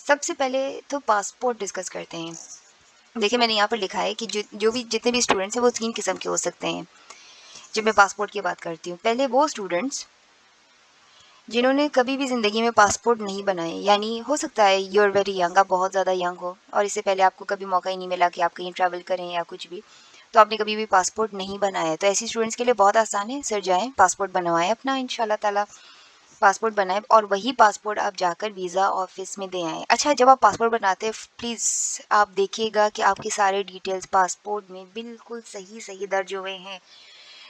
सबसे पहले तो पासपोर्ट डिस्कस करते हैं। देखिए, मैंने यहाँ पर लिखा है कि जो भी जितने भी स्टूडेंट्स हैं वो 3 किस्म के हो सकते हैं। जब मैं पासपोर्ट की बात करती हूँ, पहले वो स्टूडेंट्स जिन्होंने कभी भी ज़िंदगी में पासपोर्ट नहीं बनाए, यानी हो सकता है यू आर वेरी यंग, आप बहुत ज़्यादा यंग हो और इससे पहले आपको कभी मौका ही नहीं मिला कि आप कहीं ट्रैवल करें या कुछ भी, तो आपने कभी भी पासपोर्ट नहीं बनाया है। तो ऐसी स्टूडेंट्स के लिए बहुत आसान है, सर जाएँ पासपोर्ट बनवाएँ अपना, इंशाल्लाह ताला पासपोर्ट बनाएँ और वही पासपोर्ट आप जाकर वीज़ा ऑफिस में दे आएँ। अच्छा, जब आप पासपोर्ट बनाते हैं प्लीज़ आप देखिएगा कि आपके सारे डिटेल्स पासपोर्ट में बिल्कुल सही दर्ज हुए हैं।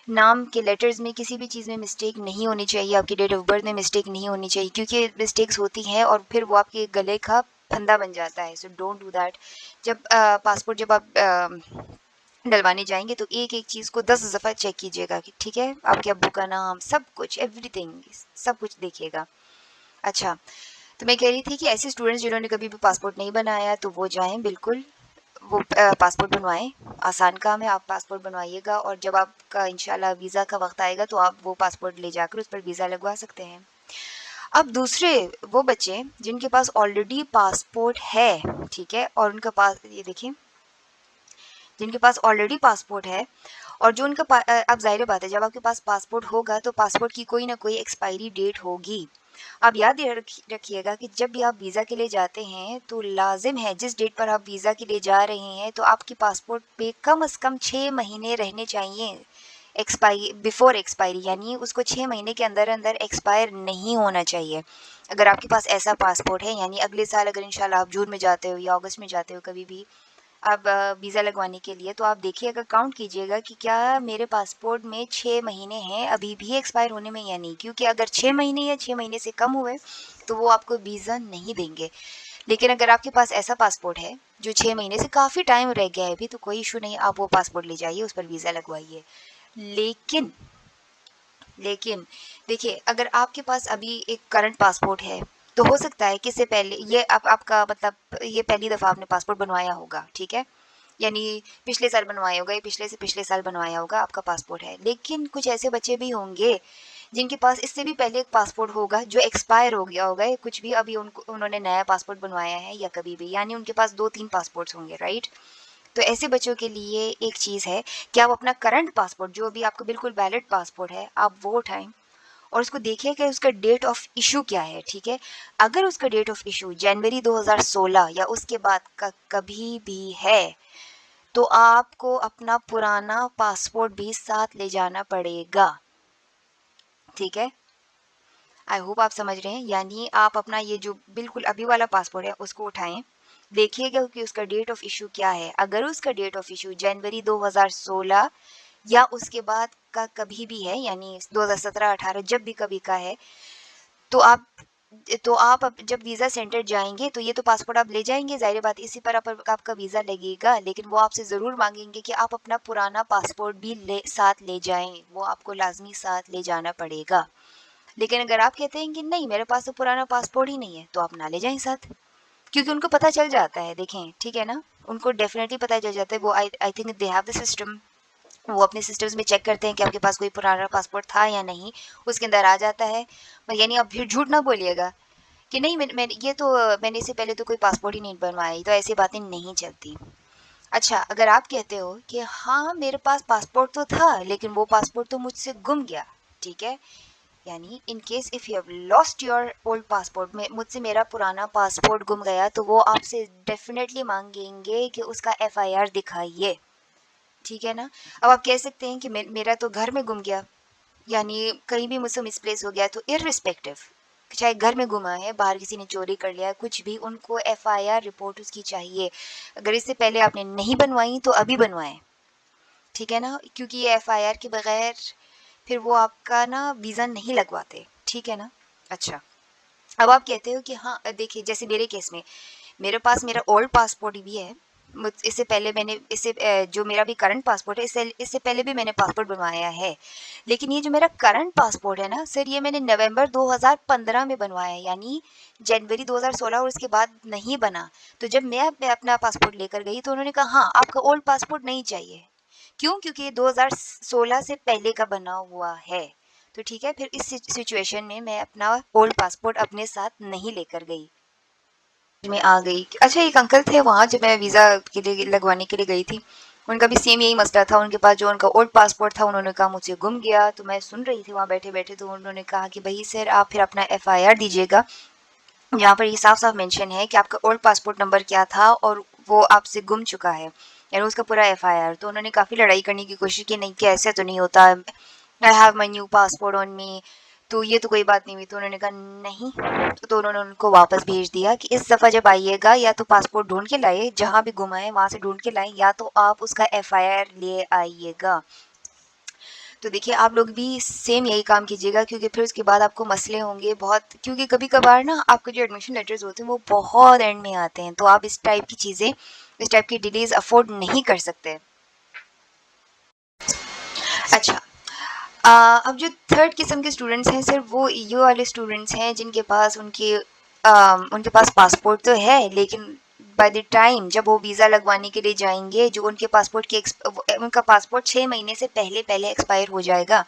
नाम के लेटर्स में किसी भी चीज़ में मिस्टेक नहीं होनी चाहिए, आपकी डेट ऑफ बर्थ में मिस्टेक नहीं होनी चाहिए, क्योंकि मिस्टेक्स होती हैं और फिर वो आपके गले का फंदा बन जाता है। So don't do that. जब पासपोर्ट जब आप डलवाने जाएँगे तो एक-एक चीज़ को 10 दफ़ा चेक कीजिएगा कि ठीक है, आपके अब्बू का नाम, सब कुछ, एवरीथिंग, सब कुछ देखिएगा। अच्छा, तो मैं कह रही थी कि ऐसे स्टूडेंट्स जिन्होंने कभी भी पासपोर्ट नहीं बनाया तो वो जाएँ बिल्कुल, वो पासपोर्ट बनवाएँ, आसान काम है, आप पासपोर्ट बनवाइएगा और जब आपका इंशाल्लाह वीज़ा का वक़्त आएगा तो आप वो पासपोर्ट ले जाकर उस पर वीज़ा लगवा सकते हैं। अब दूसरे वो बच्चे जिनके पास ऑलरेडी पासपोर्ट है, ठीक है? और उनका पास ये देखिए, जिनके पास ऑलरेडी पासपोर्ट है और जो उनका अब ज़ाहिर बात है, जब आपके पास पासपोर्ट होगा तो पासपोर्ट की कोई ना कोई एक्सपायरी डेट होगी। आप याद ये रखिएगा कि जब भी आप वीज़ा के लिए जाते हैं तो लाजिम है, जिस डेट पर आप वीज़ा के लिए जा रहे हैं तो आपके पासपोर्ट पे कम से कम 6 महीने रहने चाहिए बिफोर एक्सपायरी, यानी उसको 6 महीने के अंदर अंदर एक्सपायर नहीं होना चाहिए। अगर आपके पास ऐसा पासपोर्ट है, यानी अगले साल अगर इंशाल्लाह आप जून में जाते हो या अगस्त में जाते हो कभी भी अब वीज़ा लगवाने के लिए, तो आप देखिएगा, काउंट कीजिएगा कि क्या मेरे पासपोर्ट में 6 महीने हैं अभी भी एक्सपायर होने में या नहीं, क्योंकि अगर 6 महीने या 6 महीने से कम हुए तो वो आपको वीज़ा नहीं देंगे। लेकिन अगर आपके पास ऐसा पासपोर्ट है जो 6 महीने से काफ़ी टाइम रह गया है अभी, तो कोई इशू नहीं, आप वो पासपोर्ट ले जाइए, उस पर वीज़ा लगवाइए। लेकिन लेकिन देखिए, अगर आपके पास अभी एक करंट पासपोर्ट है तो हो सकता है कि इससे पहले ये आपका मतलब ये पहली दफ़ा आपने पासपोर्ट बनवाया होगा, ठीक है? यानी पिछले साल बनवाया होगा या पिछले से पिछले साल बनवाया होगा, आपका पासपोर्ट है। लेकिन कुछ ऐसे बच्चे भी होंगे जिनके पास इससे भी पहले एक पासपोर्ट होगा जो एक्सपायर हो गया होगा या कुछ भी, अभी उन्होंने नया पासपोर्ट बनवाया है या कभी भी, यानी उनके पास 2-3 पासपोर्ट्स होंगे, राइट? तो ऐसे बच्चों के लिए एक चीज़ है कि आप अपना करंट पासपोर्ट, जो अभी आपका बिल्कुल वैलिड पासपोर्ट है, आप वो उठाएँ और उसको देखिए कि उसका डेट ऑफ इश्यू क्या है, ठीक है? अगर उसका डेट ऑफ इश्यू जनवरी 2016 या उसके बाद का कभी भी है, तो आपको अपना पुराना पासपोर्ट भी साथ ले जाना पड़ेगा, ठीक है? आई होप आप समझ रहे हैं। यानी आप अपना ये जो बिल्कुल अभी वाला पासपोर्ट है उसको उठाएं, देखिएगा कि उसका डेट ऑफ इशू क्या है। अगर उसका डेट ऑफ इशू जनवरी 2016 या उसके बाद का कभी भी है, यानी 2017-18 जब भी कभी का है, तो आप जब वीज़ा सेंटर जाएंगे तो ये तो पासपोर्ट आप ले जाएंगे, जाहिर बात इसी पर आपका वीज़ा लगेगा, लेकिन वो आपसे ज़रूर मांगेंगे कि आप अपना पुराना पासपोर्ट भी साथ ले जाएं, वो आपको लाजमी साथ ले जाना पड़ेगा। लेकिन अगर आप कहते हैं कि नहीं मेरे पास तो पुराना पासपोर्ट ही नहीं है, तो आप ना ले जाएं साथ, क्योंकि उनको पता चल जाता है, देखें ठीक है ना, उनको डेफिनेटली पता चल जाता है। वो I I think they have the system, वो अपने सिस्टम्स में चेक करते हैं कि आपके पास कोई पुराना पासपोर्ट था या नहीं, उसके अंदर आ जाता है। यानी आप फिर झूठ ना बोलिएगा कि नहीं मैंने इससे पहले तो कोई पासपोर्ट ही नहीं बनवाया, तो ऐसी बातें नहीं चलती। अच्छा, अगर आप कहते हो कि हाँ मेरे पास पासपोर्ट तो था लेकिन वो पासपोर्ट तो मुझसे गुम गया, ठीक है, यानी in case if you have lost your old passport, में मुझसे मेरा पुराना पासपोर्ट गुम गया, तो वो आपसे डेफिनेटली मांगेंगे कि उसका एफआईआर दिखाइए, ठीक है ना? अब आप कह सकते हैं कि मेरा तो घर में गुम गया, यानी कहीं भी मुझसे मिसप्लेस हो गया, तो इररिस्पेक्टिव, चाहे घर में गुमा है, बाहर किसी ने चोरी कर लिया, कुछ भी, उनको एफआईआर रिपोर्ट उसकी चाहिए। अगर इससे पहले आपने नहीं बनवाई तो अभी बनवाएं, ठीक है ना, क्योंकि ये एफआईआर के बगैर फिर वो आपका ना वीज़ा नहीं लगवाते, ठीक है ना? अच्छा, अब आप कहते हो कि हाँ देखिए, जैसे मेरे केस में मेरे पास मेरा ओल्ड पासपोर्ट भी है, इससे पहले मैंने जो मेरा भी करंट पासपोर्ट है, इससे पहले भी मैंने पासपोर्ट बनवाया है। लेकिन ये जो मेरा करंट पासपोर्ट है ना सर, ये मैंने नवंबर 2015 में बनवाया है, यानी जनवरी 2016 और उसके बाद नहीं बना। तो जब मैं अपना पासपोर्ट लेकर गई तो उन्होंने कहा हाँ आपका ओल्ड पासपोर्ट नहीं चाहिए। क्यों? क्योंकि ये 2016 से पहले का बना हुआ है। तो ठीक है, फिर इस सिचुएशन में मैं अपना ओल्ड पासपोर्ट अपने साथ नहीं लेकर गई। में आ गई। अच्छा, एक अंकल थे वहाँ जब मैं वीज़ा के लिए लगवाने के लिए गई थी, उनका भी सेम यही मसला था। उनके पास जो उनका ओल्ड पासपोर्ट था, उन्होंने कहा मुझसे गुम गया। तो मैं सुन रही थी वहाँ बैठे-बैठे, तो उन्होंने कहा कि भई सर आप फिर अपना एफआईआर दीजिएगा, जहाँ पर ये साफ-साफ मेंशन है कि आपका ओल्ड पासपोर्ट नंबर क्या था और वो आपसे गुम चुका है, यानी उसका पूरा एफआईआर। तो उन्होंने काफ़ी लड़ाई करने की कोशिश की, नहीं कि ऐसा तो नहीं होता, I have my new passport on me, तो ये तो कोई बात नहीं हुई। तो उन्होंने कहा नहीं, तो उन्होंने उनको वापस भेज दिया कि इस दफ़ा जब आइएगा या तो पासपोर्ट ढूंढ के लाइए, जहाँ भी गुमा है वहाँ से ढूंढ के लाएं, या तो आप उसका एफआईआर ले आइएगा। तो देखिए आप लोग भी सेम यही काम कीजिएगा, क्योंकि फिर उसके बाद आपको मसले होंगे बहुत, क्योंकि कभी कभार ना आपके जो एडमिशन लेटर्स होते हैं वो बहुत एंड में आते हैं, तो आप इस टाइप की चीज़ें, इस टाइप की डिलेज अफोर्ड नहीं कर सकते। अच्छा, अब जो थर्ड किस्म के स्टूडेंट्स हैं सर, वो ये वाले स्टूडेंट्स हैं जिनके पास उनके पास पासपोर्ट तो है, लेकिन बाय द टाइम जब वो वीज़ा लगवाने के लिए जाएंगे, जो उनके पासपोर्ट के उनका पासपोर्ट 6 महीने से पहले पहले एक्सपायर हो जाएगा।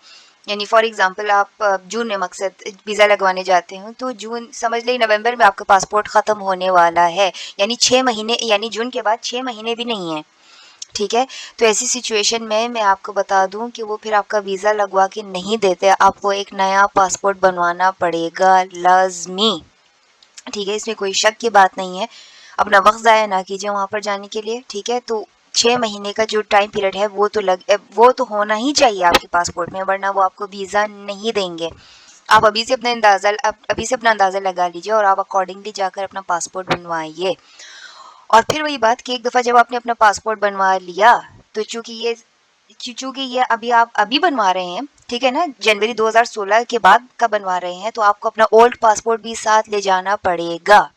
यानी फॉर एग्जांपल आप जून में मकसद वीज़ा लगवाने जाते हो, तो जून समझ लें नवंबर में आपका पासपोर्ट ख़त्म होने वाला है, यानी 6 महीने, यानी जून के बाद 6 महीने भी नहीं है। ठीक है, तो ऐसी सिचुएशन में मैं आपको बता दूं कि वो फिर आपका वीज़ा लगवा के नहीं देते, आपको एक नया पासपोर्ट बनवाना पड़ेगा लाजमी। ठीक है, इसमें कोई शक की बात नहीं है। अपना वक्त ज़ाया ना कीजिए वहाँ पर जाने के लिए। ठीक है, तो 6 महीने का जो टाइम पीरियड है वो तो होना ही चाहिए आपके पासपोर्ट में, वरना वो आपको वीज़ा नहीं देंगे। आप अभी से अपना अंदाज़ा लगा लीजिए और आप अकॉर्डिंगली जाकर अपना पासपोर्ट बनवाइए। और फिर वही बात कि एक दफ़ा जब आपने अपना पासपोर्ट बनवा लिया, तो चूँकि ये अभी आप अभी बनवा रहे हैं, ठीक है ना, जनवरी 2016 के बाद का बनवा रहे हैं, तो आपको अपना ओल्ड पासपोर्ट भी साथ ले जाना पड़ेगा।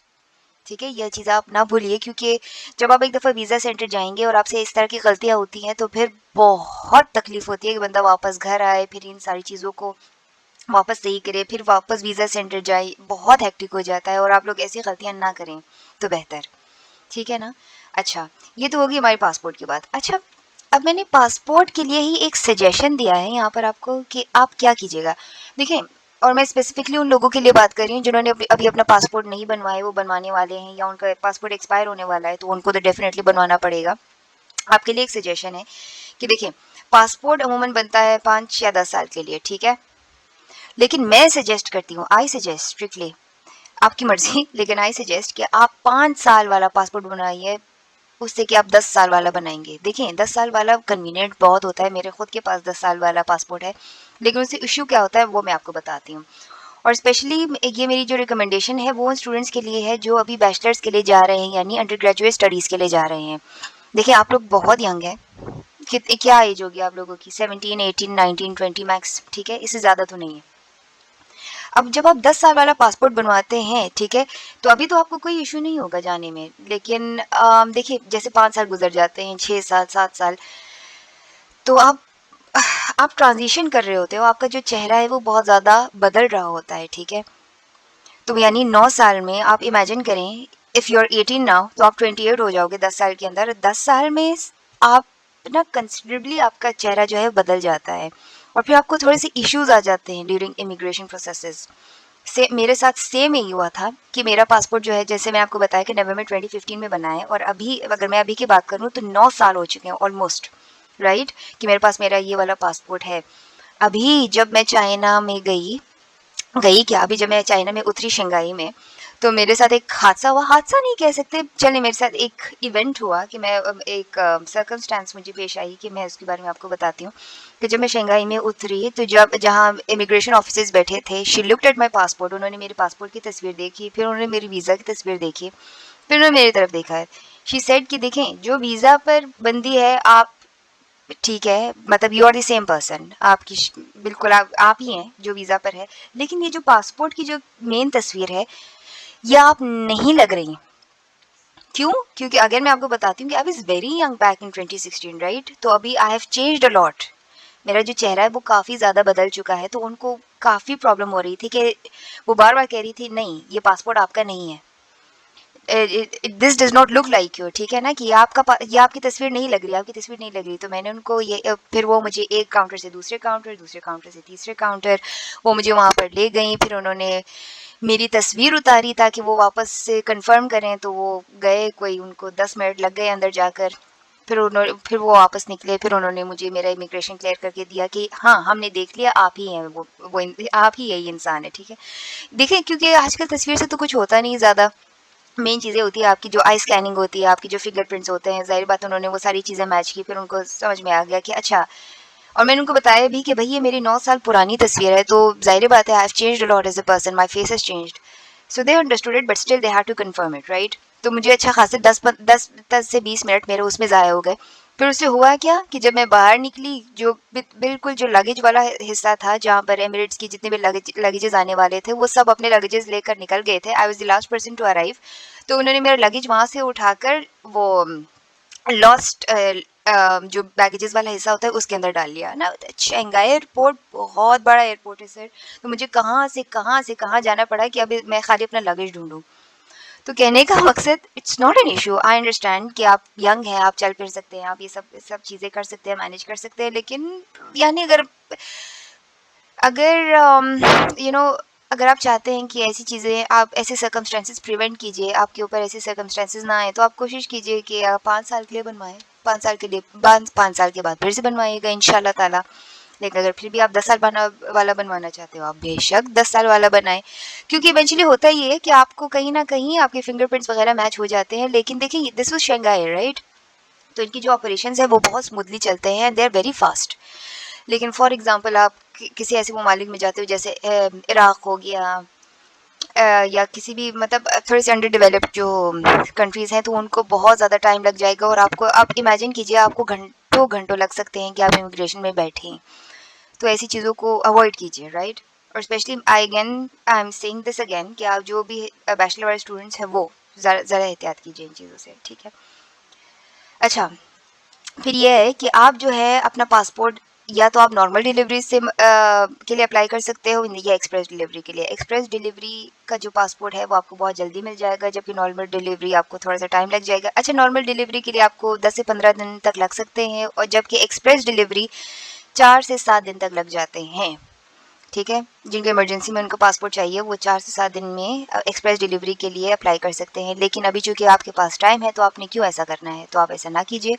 ठीक है, यह चीज़ आप ना भूलिए, क्योंकि जब आप एक दफ़ा वीज़ा सेंटर जाएंगे और आपसे इस तरह की गलतियाँ होती हैं, तो फिर बहुत तकलीफ होती है कि बंदा वापस घर आए, फिर इन सारी चीज़ों को वापस सही करे, फिर वापस वीज़ा सेंटर जाए, बहुत हेक्टिक हो जाता है, और आप लोग ऐसी गलतियाँ ना करें तो बेहतर। ठीक है ना? अच्छा, ये तो होगी हमारे पासपोर्ट की बात। अच्छा, अब मैंने पासपोर्ट के लिए ही एक सजेशन दिया है यहाँ पर आपको कि आप क्या कीजिएगा। देखिए, और मैं स्पेसिफिकली उन लोगों के लिए बात कर रही हूँ जिन्होंने अभी अपना पासपोर्ट नहीं बनवाए, वो बनवाने वाले हैं, या उनका पासपोर्ट एक्सपायर होने वाला है, तो उनको तो डेफिनेटली बनवाना पड़ेगा। आपके लिए एक सजेशन है कि देखिए, पासपोर्ट अमूमन बनता है 5 या 10 साल के लिए, ठीक है? लेकिन मैं सजेस्ट करती हूँ, आई सजेस्ट स्ट्रिक्टली, आपकी मर्जी, लेकिन आई सजेस्ट कि आप 5 साल वाला पासपोर्ट बनाइए, उससे कि आप 10 साल वाला बनाएंगे। देखिए, 10 साल वाला कन्वीनियंट बहुत होता है, मेरे खुद के पास 10 साल वाला पासपोर्ट है, लेकिन उससे इशू क्या होता है वो मैं आपको बताती हूँ। और स्पेशली ये मेरी जो रिकमेंडेशन है वो उन स्टूडेंट्स के लिए है जो अभी बैचलर्स के लिए जा रहे हैं, यानी अंडर ग्रेजुएट स्टडीज़ के लिए जा रहे हैं। देखिए, आप लोग बहुत यंग हैं, क्या एज होगी आप लोगों की? 17, 18, 19, 20 मैक्स, ठीक है, इससे ज़्यादा तो नहीं है। अब जब आप 10 साल वाला पासपोर्ट बनवाते हैं, ठीक है, तो अभी तो आपको कोई इशू नहीं होगा जाने में, लेकिन देखिए जैसे 5 साल गुजर जाते हैं, 6 साल, 7 साल, तो आप ट्रांजिशन कर रहे होते हो, आपका जो चेहरा है वो बहुत ज़्यादा बदल रहा होता है, ठीक है। तो यानी 9 साल में आप इमेजिन करें, इफ़ यू आर 18 नाउ, तो आप 28 हो जाओगे 10 साल के अंदर। 10 साल में आप ना कंसिडरेबली आपका चेहरा जो है बदल जाता है, और फिर आपको थोड़े से इश्यूज आ जाते हैं ड्यूरिंग इमिग्रेशन प्रोसेसेस। से मेरे साथ सेम यही हुआ था कि मेरा पासपोर्ट जो है, जैसे मैं आपको बताया कि नवंबर 2015 में बना है, और अभी अगर मैं अभी की बात करूँ तो 9 साल हो चुके हैं ऑलमोस्ट, राइट, कि मेरे पास मेरा ये वाला पासपोर्ट है। अभी जब मैं चाइना में गई गई क्या अभी जब मैं चाइना में उतरी शंघाई में, तो मेरे साथ एक हादसा हुआ, हादसा नहीं कह सकते, चलिए मेरे साथ एक इवेंट हुआ कि मैं एक सर्कमस्टेंस मुझे पेश आई कि मैं उसके बारे में आपको बताती हूँ। कि जब मैं शंघाई में उतरी, तो जब जहाँ इमिग्रेशन ऑफिसर्स बैठे थे, she looked at my passport, उन्होंने मेरे पासपोर्ट की तस्वीर देखी, फिर उन्होंने मेरी वीज़ा की तस्वीर देखी, फिर उन्होंने मेरी तरफ देखा है। शी सेड कि देखें, जो वीज़ा पर बंदी है आप, ठीक है, मतलब you are the same person, बिल्कुल आप ही हैं जो वीज़ा पर है, लेकिन ये जो पासपोर्ट की जो मेन तस्वीर है, ये आप नहीं लग रही। क्यों? क्योंकि अगर मैं आपको बताती हूँ कि I was very young back in 2016, right, तो अभी आई हैव चेंज्ड अ लॉट। मेरा जो चेहरा है वो काफ़ी ज़्यादा बदल चुका है, तो उनको काफ़ी प्रॉब्लम हो रही थी कि वो बार बार कह रही थी नहीं ये पासपोर्ट आपका नहीं है, this does not look like you, ठीक है ना, कि ये आपकी तस्वीर नहीं लग रही, आपकी तस्वीर नहीं लग रही। तो मैंने उनको फिर वो मुझे एक काउंटर से दूसरे काउंटर, दूसरे काउंटर से तीसरे काउंटर, वो मुझे वहाँ पर ले गई, फिर उन्होंने मेरी तस्वीर उतारी ताकि वो वापस से कंफर्म करें, तो वो गए, कोई उनको 10 मिनट लग गए अंदर जाकर। फिर वो वापस निकले, फिर उन्होंने मुझे मेरा इमिग्रेशन क्लियर करके दिया कि हाँ, हमने देख लिया, आप ही हैं आप ही यही इंसान है, ठीक है। देखिए, क्योंकि आजकल तस्वीर से तो कुछ होता नहीं ज़्यादा, मेन चीज़ें होती है आपकी जो आई स्कैनिंग होती है, आपकी जो फिंगरप्रिंट्स होते हैं, ज़ाहिर बात उन्होंने वो सारी चीज़ें मैच की, फिर उनको समझ में आ गया कि अच्छा। और मैंने उनको बताया भी कि भई ये मेरी 9 साल पुरानी तस्वीर है, तो ज़ाहिर बात है I have changed a lot as a person, my face has changed. So they understood it, but still they had to confirm it, right? तो मुझे अच्छा खासा 10 से 20 मिनट मेरे उसमें ज़ाया हो गए। फिर उससे हुआ क्या कि जब मैं बाहर निकली, जो बिल्कुल जो लगेज वाला हिस्सा था, जहाँ पर एमिरेट्स की जितने भी लगेजेस आने वाले थे, वो सब अपने लगेजेस लेकर निकल गए थे। I was the last person to arrive. तो उन्होंने मेरा लगेज वहाँ से उठाकर वो लॉस्ट जो बैगेजेस वाला हिस्सा होता है उसके अंदर डाल लिया ना। शंघाई एयरपोर्ट बहुत बड़ा एयरपोर्ट है सर, तो मुझे कहाँ से कहाँ जाना पड़ा कि अभी मैं खाली अपना लगेज ढूंढूं। तो कहने का मकसद, it's not an issue, I understand कि आप यंग हैं, आप चल फिर सकते हैं, आप ये सब चीज़ें कर सकते हैं, मैनेज कर सकते हैं, लेकिन यानी अगर अगर यू नो अगर आप चाहते हैं कि ऐसी चीज़ें, आप ऐसे सर्कमस्टेंसेस प्रिवेंट कीजिए, आपके ऊपर ऐसे सर्कमस्टेंसेस ना आए, तो आप कोशिश कीजिए कि आप 5 साल के लिए बनवाएं, 5 साल के लिए, 5 साल के बाद फिर से बनवाइएगा इंशाल्लाह ताला। लेकिन अगर फिर भी आप 10 साल वाला बनवाना चाहते हो, आप बेशक 10 साल वाला बनाएं, क्योंकि इवेंचुअली होता ही है कि आपको कहीं ना कहीं आपके फिंगरप्रिंट्स वगैरह मैच हो जाते हैं। लेकिन देखिए, दिस वाज शंघाई, राइट? तो इनकी जो ऑपरेशन है वो बहुत स्मूथली चलते हैं, दे आर वेरी फास्ट। लेकिन फॉर एग्जांपल आप किसी ऐसे ममालिक में जाते हो जैसे इराक हो गया, या किसी भी मतलब थोड़े से अंडर डेवलप्ड जो कंट्रीज़ हैं, तो उनको बहुत ज़्यादा टाइम लग जाएगा, और आपको, आप इमेजिन कीजिए, आपको घंटों घंटों लग सकते हैं कि आप इमिग्रेशन में बैठें। तो ऐसी चीज़ों को अवॉइड कीजिए, राइट? और specially I am saying this again कि आप जो भी बैचलर वाले स्टूडेंट्स हैं, वो ज़रा एहतियात कीजिए इन चीज़ों से, ठीक है? अच्छा, फिर ये है कि आप जो है अपना पासपोर्ट, या तो आप नॉर्मल डिलीवरी से के लिए अप्लाई कर सकते हो, या एक्सप्रेस डिलीवरी के लिए। एक्सप्रेस डिलीवरी का जो पासपोर्ट है वो आपको बहुत जल्दी मिल जाएगा, जबकि नॉर्मल डिलीवरी आपको थोड़ा सा टाइम लग जाएगा। अच्छा, नॉर्मल डिलीवरी के लिए आपको 10 से 15 दिन तक लग सकते हैं, और जबकि एक्सप्रेस डिलीवरी 4 से 7 दिन तक लग जाते हैं, ठीक है? जिनको इमरजेंसी में उनको पासपोर्ट चाहिए, वो 4 से 7 दिन में एक्सप्रेस डिलीवरी के लिए अप्लाई कर सकते हैं। लेकिन अभी चूँकि आपके पास टाइम है, तो आपने क्यों ऐसा करना है? तो आप ऐसा ना कीजिए,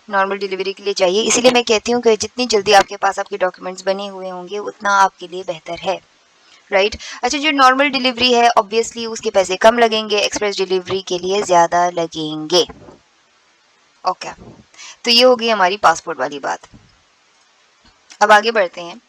नॉर्मल डिलीवरी के लिए चाहिए। इसीलिए मैं कहती हूँ कि जितनी जल्दी आपके पास आपके डॉक्यूमेंट्स बने हुए होंगे, उतना आपके लिए बेहतर है, राइट? अच्छा, जो नॉर्मल डिलीवरी है, ऑब्वियसली उसके पैसे कम लगेंगे, एक्सप्रेस डिलीवरी के लिए ज़्यादा लगेंगे। ओके, तो ये हो गई हमारी पासपोर्ट वाली बात। अब आगे बढ़ते हैं।